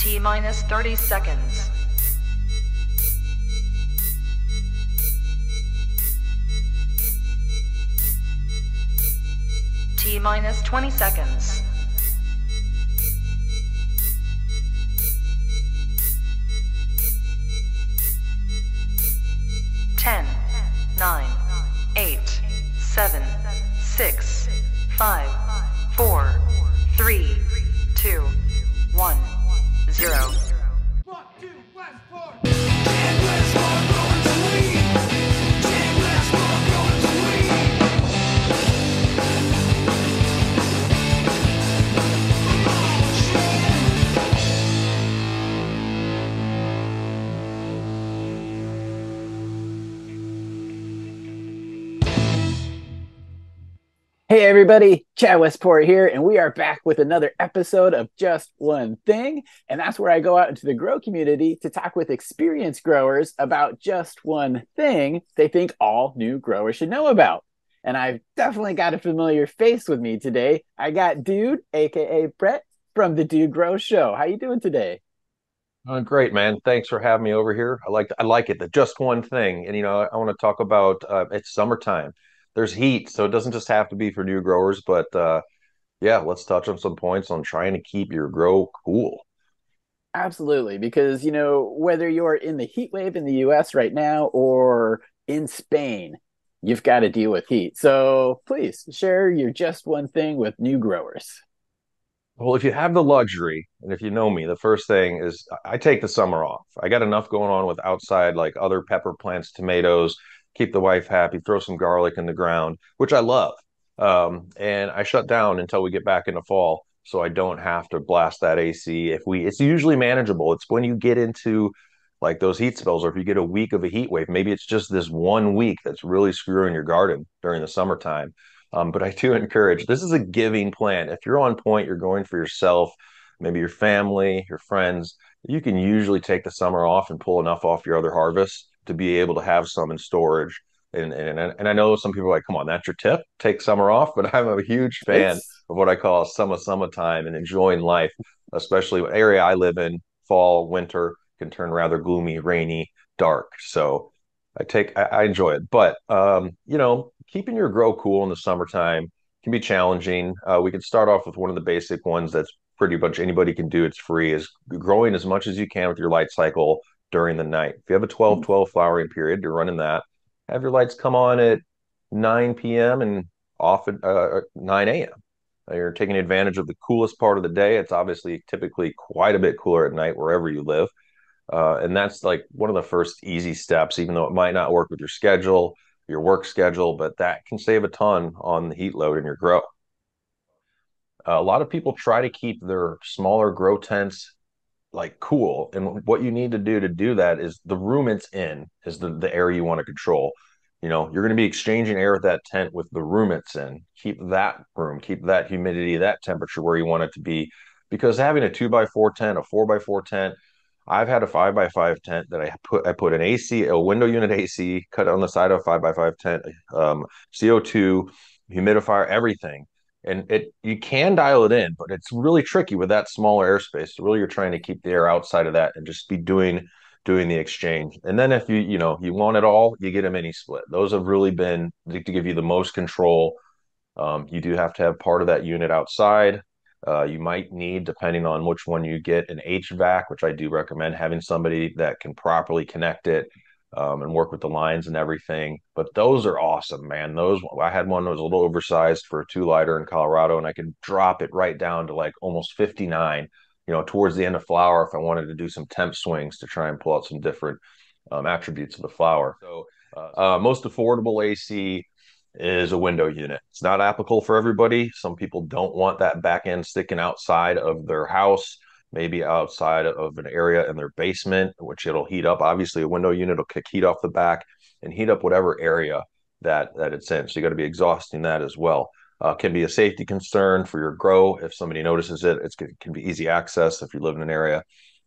T minus 30 seconds. T minus 20 seconds. Ten, 9, 8, 7, 6, 5, 4, 3, 2, 1, 0. Walk to Westport. And Westport going to lead. And Westport going to lead. Hey everybody, Chad Westport here, and we are back with another episode of Just One Thing. And that's where I go out into the grow community to talk with experienced growers about just one thing they think all new growers should know about. And I've definitely got a familiar face with me today. I got Dude, aka Brett, from the Dude Grow Show. How you doing today? Great, man. Thanks for having me over here. I like it. The just one thing, and I want to talk about it's summertime. There's heat, so it doesn't just have to be for new growers, but yeah, let's touch on some points on trying to keep your grow cool. Absolutely, because whether you're in the heat wave in the US right now or in Spain, you've got to deal with heat. So please share your just one thing with new growers. Well, if you have the luxury, and if you know me, the first thing is I take the summer off. I got enough going on with outside, like other pepper plants, tomatoes, keep the wife happy, throw some garlic in the ground, which I love. And I shut down until we get back into fall, so I don't have to blast that AC. It's usually manageable. It's when you get into like those heat spells, or if you get a week of a heat wave, maybe it's just this one week that's really screwing your garden during the summertime. But I do encourage, this is a giving plan. If you're on point, you're going for yourself, maybe your family, your friends, you can usually take the summer off and pull enough off your other harvests to be able to have some in storage. And I know some people are like, come on, that's your tip, take summer off. But I'm a huge fan It's of what I call summertime and enjoying life, especially the area I live in. Fall, winter can turn rather gloomy, rainy, dark. So I enjoy it. But keeping your grow cool in the summertime can be challenging. We can start off with one of the basic ones that's pretty much anybody can do. It's free, is growing as much as you can with your light cycle during the night. If you have a 12-12 flowering period, you're running that. Have your lights come on at 9 p.m. and off at 9 a.m. You're taking advantage of the coolest part of the day. It's obviously typically quite a bit cooler at night wherever you live. And that's like one of the first easy steps, even though it might not work with your schedule, your work schedule, but that can save a ton on the heat load in your grow. A lot of people try to keep their smaller grow tents like cool. And what you need to do that is the room it's in is the area you want to control. You're going to be exchanging air with that tent with the room it's in. Keep that room, keep that humidity, that temperature where you want it to be. Because having a 2x4 tent, a 4x4 tent, I've had a 5x5 tent that I put an AC, a window unit AC, cut on the side of a 5x5 tent, CO2, humidifier, everything. And you can dial it in, but it's really tricky with that smaller airspace. So really, you're trying to keep the air outside of that and just be doing the exchange. And then if you want it all, you get a mini split. Those have really been to give you the most control. You do have to have part of that unit outside. You might need, depending on which one you get, an HVAC, which I do recommend having somebody that can properly connect it and work with the lines and everything. But those are awesome, man. I had one that was a little oversized for a 2-liter in Colorado, and I could drop it right down to like almost 59, towards the end of flower if I wanted to do some temp swings to try and pull out some different attributes of the flower. So most affordable AC is a window unit. It's not applicable for everybody. Some people don't want that back end sticking outside of their house, maybe outside of an area in their basement, which it'll heat up. Obviously, a window unit will kick heat off the back and heat up whatever area that it's in. So you got to be exhausting that as well. Can be a safety concern for your grow. If somebody notices it, it can be easy access if you live in an area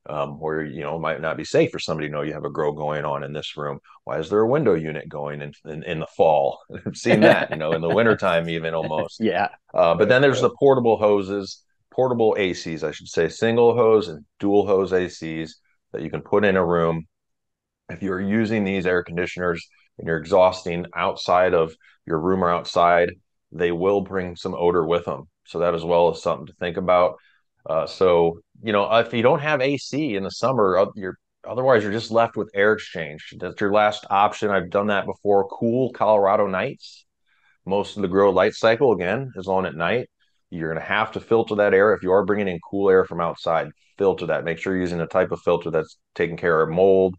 where it might not be safe for somebody to know you have a grow going on in this room. Why is there a window unit going in the fall? I've seen that, in the wintertime even almost. Yeah. But then there's the portable hoses portable ACs, I should say, single hose and dual hose ACs that you can put in a room. If you're using these air conditioners and you're exhausting outside of your room or outside, they will bring some odor with them. So that as well is something to think about. So, if you don't have AC in the summer, otherwise you're just left with air exchange. That's your last option. I've done that before. Cool Colorado nights. Most of the grow light cycle, again, is on at night. You're going to have to filter that air. If you are bringing in cool air from outside, filter that. Make sure you're using a type of filter that's taking care of mold,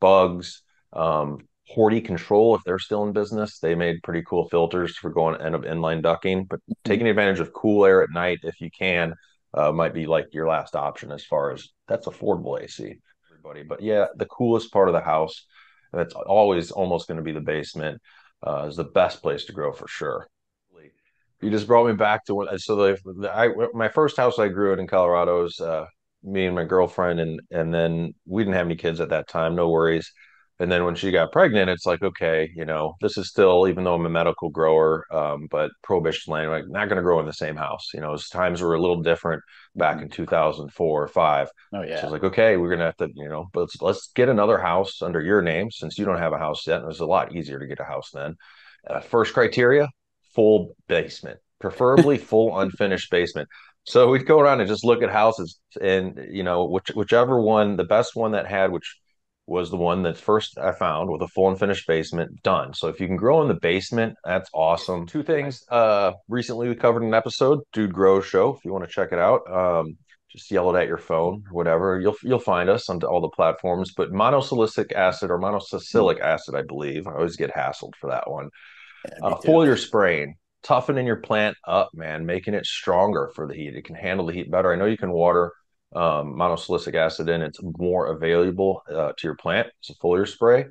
bugs. Horty Control, if they're still in business, they made pretty cool filters for going end of inline ducking. But taking advantage of cool air at night, if you can, might be like your last option as far as that's affordable AC for everybody. But yeah, the coolest part of the house, that's always almost going to be the basement, is the best place to grow for sure. You just brought me back to what, so my first house I grew in Colorado is me and my girlfriend, and then we didn't have any kids at that time, no worries. And then when she got pregnant, it's like, okay, this is still, even though I'm a medical grower, but prohibition land, like not going to grow in the same house. As times were a little different back in 2004 or five. Oh So I yeah. was like, okay, we're gonna have to, but let's get another house under your name since you don't have a house yet. And it was a lot easier to get a house then. First criteria, full basement, preferably full unfinished basement. So we'd go around and just look at houses, and whichever one, the best one that had, which was the one that first I found with a full and finished basement, done. So if you can grow in the basement, that's awesome. Two things. Recently we covered an episode, Dude Grow Show. If you want to check it out, just yell it at your phone or whatever. You'll find us on all the platforms. But monosilicic acid or monosilicic acid, I believe. I always get hassled for that one. Yeah, me too. Foliar spraying, toughening your plant up, man, making it stronger for the heat. It can handle the heat better. I know you can water monosilicic acid in. It's more available to your plant. It's a foliar spray.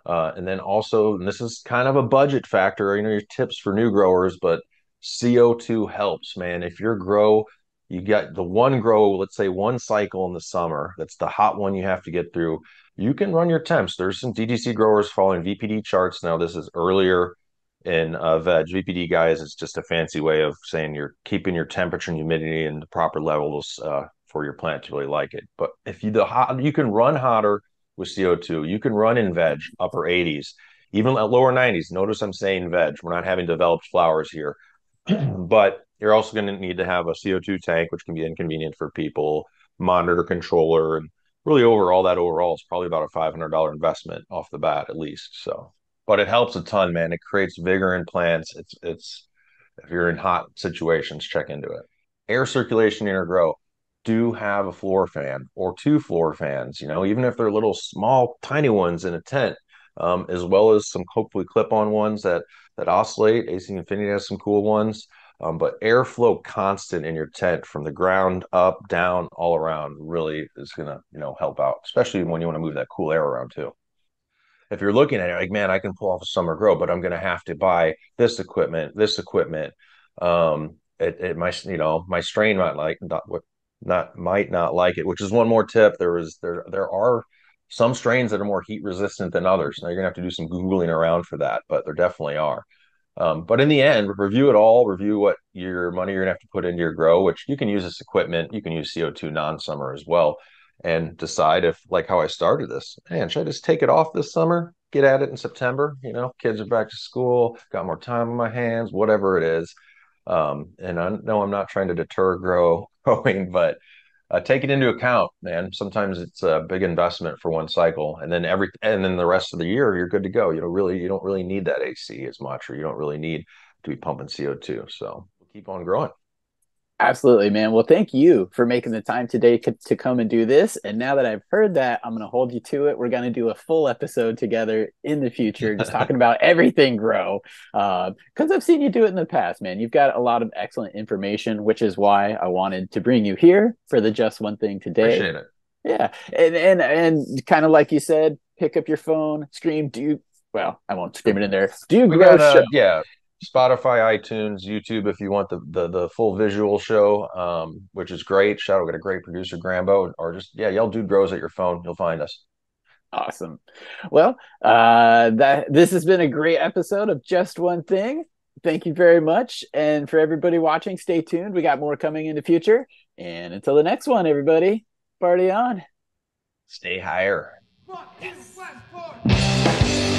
And then also, and this is kind of a budget factor, your tips for new growers, but CO2 helps, man. If your grow, you got the one grow, let's say one cycle in the summer, that's the hot one you have to get through. You can run your temps. There's some DTC growers following VPD charts. Now, this is earlier in veg. VPD, guys, is just a fancy way of saying you're keeping your temperature and humidity in the proper levels for your plant to really like it. But if you can run hotter with CO2. You can run in veg, upper 80s, even at lower 90s. Notice I'm saying veg. We're not having developed flowers here. But you're also going to need to have a CO2 tank, which can be inconvenient for people, monitor controller, and really overall is probably about a $500 investment off the bat at least. So, but it helps a ton, man. It creates vigor in plants. It's if you're in hot situations, check into it. Air circulation in your grow. Do have a floor fan or two floor fans, even if they're little small, tiny ones in a tent, as well as some hopefully clip-on ones that oscillate. AC Infinity has some cool ones. But airflow constant in your tent from the ground up, down, all around really is gonna, help out, especially when you want to move that cool air around too. If you're looking at it like, man, I can pull off a summer grow, but I'm going to have to buy this equipment, this equipment. It might, my strain might not like it, which is one more tip. There are some strains that are more heat resistant than others. Now you're gonna have to do some Googling around for that, but there definitely are. But in the end, review it all, review what your money you're gonna have to put into your grow, which you can use this equipment, you can use CO2 non-summer as well, and decide if, like how I started this, man, should I just take it off this summer, get at it in September? Kids are back to school, got more time on my hands, whatever it is. And I know I'm not trying to deter growing, but take it into account, man. Sometimes it's a big investment for one cycle, and then the rest of the year you're good to go. You don't really need that AC as much, or you don't really need to be pumping CO2. So we'll keep on growing. Absolutely, man. Well, thank you for making the time today to come and do this. And now that I've heard that, I'm going to hold you to it. We're going to do a full episode together in the future, just talking about everything grow. Because I've seen you do it in the past, man. You've got a lot of excellent information, which is why I wanted to bring you here for the Just One Thing today. Appreciate it. Yeah. And kind of like you said, pick up your phone, scream, well, I won't scream it in there. Do We grow got show. yeah. Spotify, iTunes, YouTube, if you want the full visual show, which is great. Shout out, got a great producer, Grambo, or just yell Dude Grows at your phone. You'll find us. Awesome. Well, this has been a great episode of Just One Thing. Thank you very much. And for everybody watching, stay tuned. We got more coming in the future. And until the next one, everybody, party on. Stay higher. Fuck you, Westport!